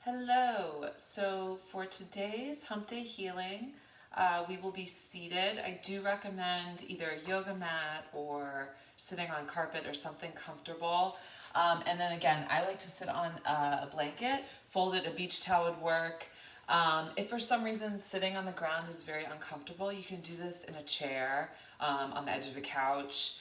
Hello. So for today's Hump Day Healing, we will be seated. I do recommend either a yoga mat or sitting on carpet or something comfortable. And then again, I like to sit on a blanket, folded, a beach towel would work. If for some reason sitting on the ground is very uncomfortable, you can do this in a chair, on the edge of a couch,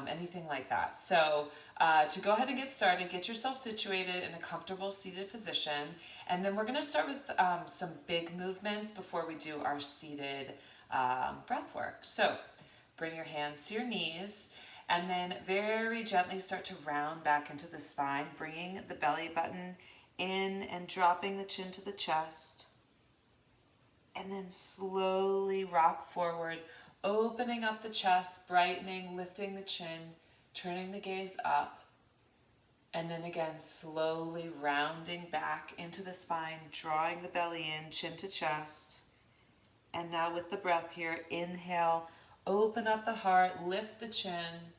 anything like that. So to go ahead and get started, get yourself situated in a comfortable seated position. And then we're going to start with some big movements before we do our seated breath work. So bring your hands to your knees and then very gently start to round back into the spine, bringing the belly button in and dropping the chin to the chest. And then slowly rock forward, opening up the chest, brightening, lifting the chin, turning the gaze up. And then again, slowly rounding back into the spine, drawing the belly in, chin to chest. And now with the breath here, inhale, open up the heart, lift the chin.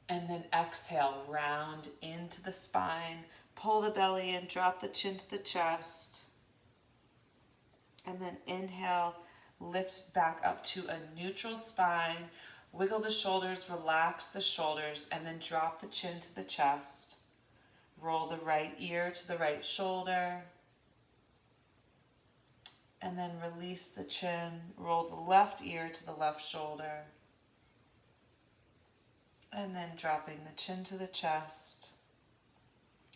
And then exhale, round into the spine, pull the belly in, drop the chin to the chest. And then inhale, lift back up to a neutral spine. Wiggle the shoulders, relax the shoulders, and then drop the chin to the chest. Roll the right ear to the right shoulder. And then release the chin. Roll the left ear to the left shoulder. And then dropping the chin to the chest.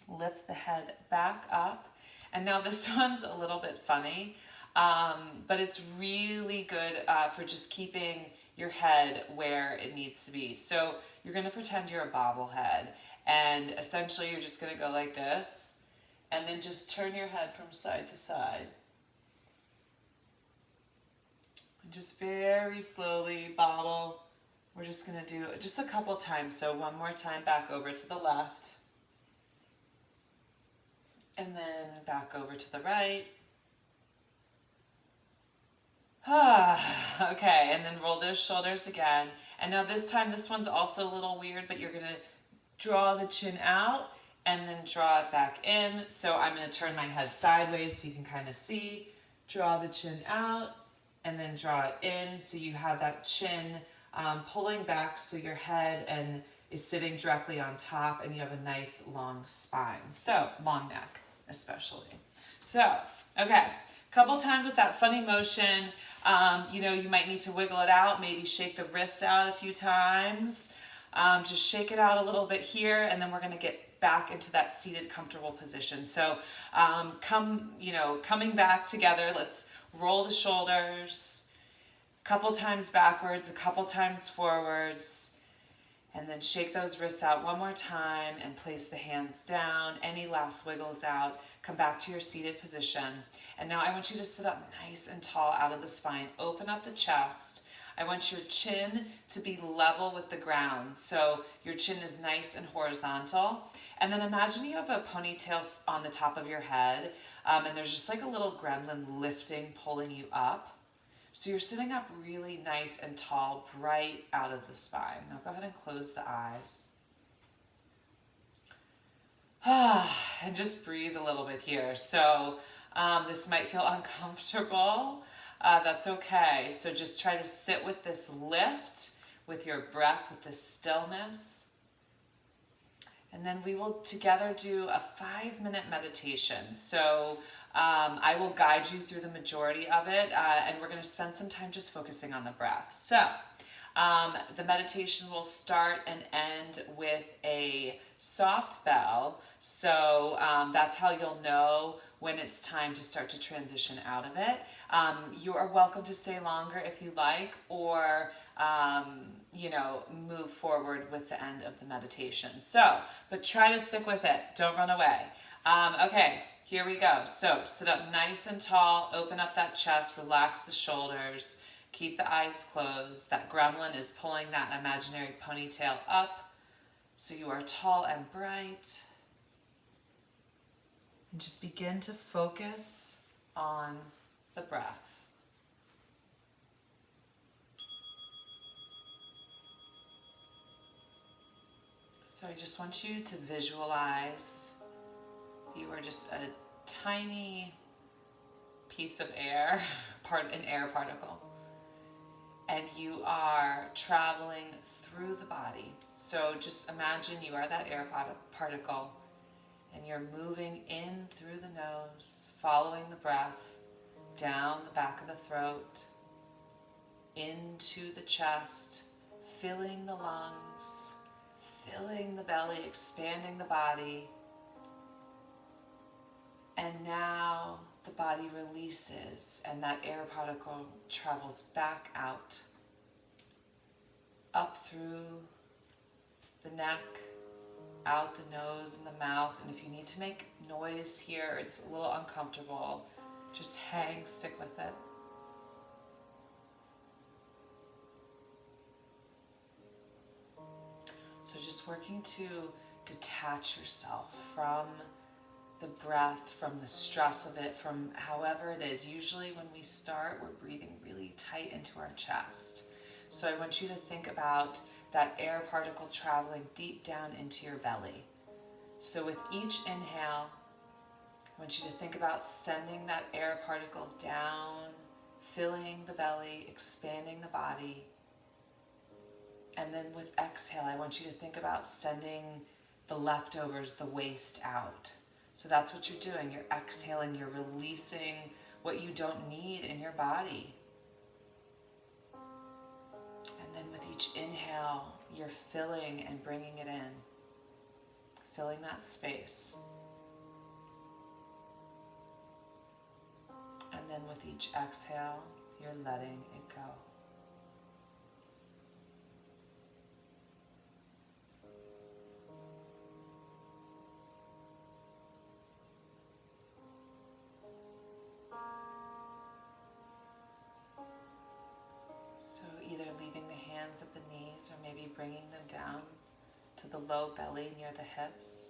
Lift the head back up. And now this one's a little bit funny. But it's really good for just keeping your head where it needs to be. So you're going to pretend you're a bobblehead, and essentially you're just going to go like this, and then just turn your head from side to side. And just very slowly bobble. We're just going to do just a couple times. So one more time, back over to the left, and then back over to the right. Okay, and then roll those shoulders again. And now this time, this one's also a little weird, but you're going to draw the chin out and then draw it back in. So I'm going to turn my head sideways so you can kind of see. Draw the chin out and then draw it in so you have that chin pulling back so your head is sitting directly on top and you have a nice long spine. So, long neck especially. So, okay, couple times with that funny motion. You might need to wiggle it out, maybe shake the wrists out a few times. Just shake it out a little bit here, and then we're going to get back into that seated, comfortable position. So coming back together, let's roll the shoulders, a couple times backwards, a couple times forwards, and then shake those wrists out one more time and place the hands down. Any last wiggles out. Come back to your seated position. And now I want you to sit up nice and tall out of the spine. Open up the chest. I want your chin to be level with the ground. So your chin is nice and horizontal. And then imagine you have a ponytail on the top of your head. And there's just like a little gremlin lifting, pulling you up. So you're sitting up really nice and tall, bright out of the spine. Now go ahead and close the eyes. And just breathe a little bit here. So this might feel uncomfortable. That's okay. So just try to sit with this lift, with your breath, with this stillness. And then we will together do a 5-minute meditation. So I will guide you through the majority of it, and we're going to spend some time just focusing on the breath. So the meditation will start and end with a soft bell. So that's how you'll know when it's time to start to transition out of it. You are welcome to stay longer if you like, or move forward with the end of the meditation. So, but try to stick with it. Don't run away. Okay, here we go. So sit up nice and tall, open up that chest, relax the shoulders, keep the eyes closed. That gremlin is pulling that imaginary ponytail up. So you are tall and bright. And just begin to focus on the breath. So I just want you to visualize you are just a tiny piece of air, an air particle, and you are traveling through the body. So just imagine you are that air particle, and you're moving in through the nose, following the breath, down the back of the throat, into the chest, filling the lungs, filling the belly, expanding the body. And now the body releases, and that air particle travels back out, up through the neck, out the nose and the mouth. And if you need to make noise here, it's a little uncomfortable, just hang, stick with it. So just working to detach yourself from the breath, from the stress of it, from however it is. Usually when we start, we're breathing really tight into our chest. So I want you to think about that air particle traveling deep down into your belly. So with each inhale, I want you to think about sending that air particle down, filling the belly, expanding the body. And then with exhale, I want you to think about sending the leftovers, the waste out. So that's what you're doing. You're exhaling, you're releasing what you don't need in your body. And then with each inhale, you're filling and bringing it in, filling that space. And then with each exhale, you're letting it go. Either leaving the hands at the knees or maybe bringing them down to the low belly near the hips.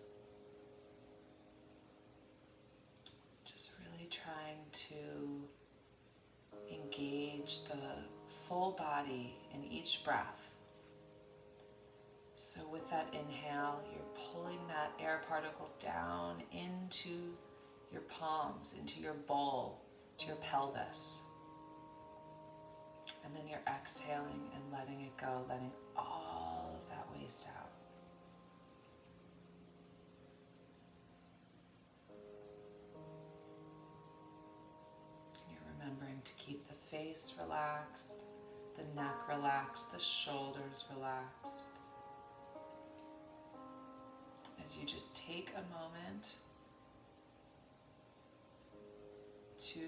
Just really trying to engage the full body in each breath. So with that inhale, you're pulling that air particle down into your palms, into your bowl, to your pelvis. And then you're exhaling and letting it go, letting all of that waste out. And you're remembering to keep the face relaxed, the neck relaxed, the shoulders relaxed. As you just take a moment to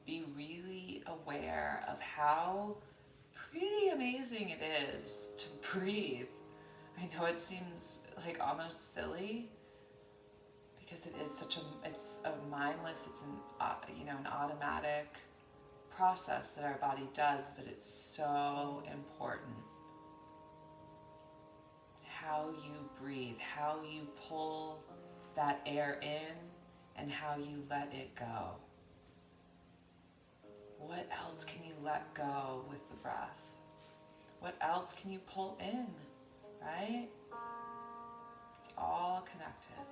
be really aware of how pretty amazing it is to breathe. I know it seems like almost silly because it is it's a mindless, it's an automatic process that our body does, but it's so important. How you breathe, how you pull that air in, and how you let it go. What else can you let go with the breath? What else can you pull in, right? It's all connected.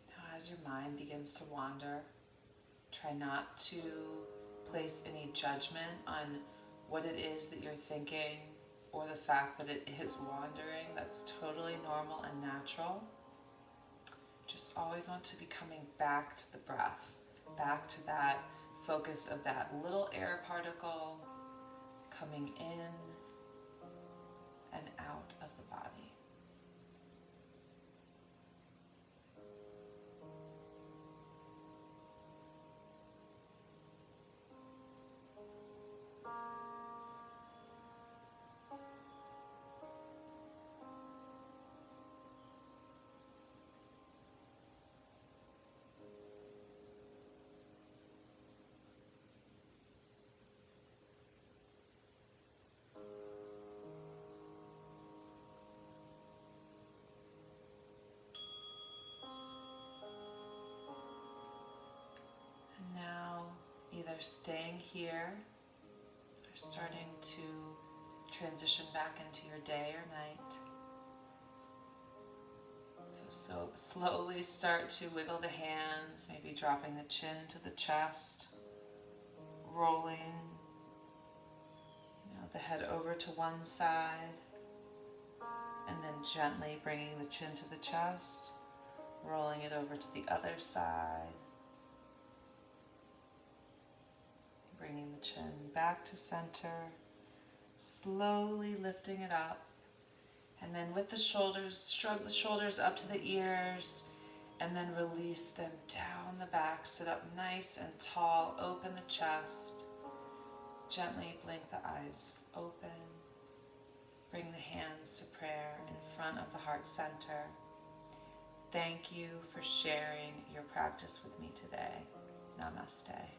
Now as your mind begins to wander, try not to place any judgment on what it is that you're thinking, or the fact that it is wandering. That's totally normal and natural. Just always want to be coming back to the breath, back to that focus of that little air particle coming in and out of the body. Either staying here or starting to transition back into your day or night. So slowly start to wiggle the hands, maybe dropping the chin to the chest, rolling the head over to one side, and then gently bringing the chin to the chest, rolling it over to the other side, bringing the chin back to center, slowly lifting it up, and then with the shoulders, shrug the shoulders up to the ears, and then release them down the back. Sit up nice and tall, open the chest, gently blink the eyes open, bring the hands to prayer in front of the heart center. Thank you for sharing your practice with me today. Namaste.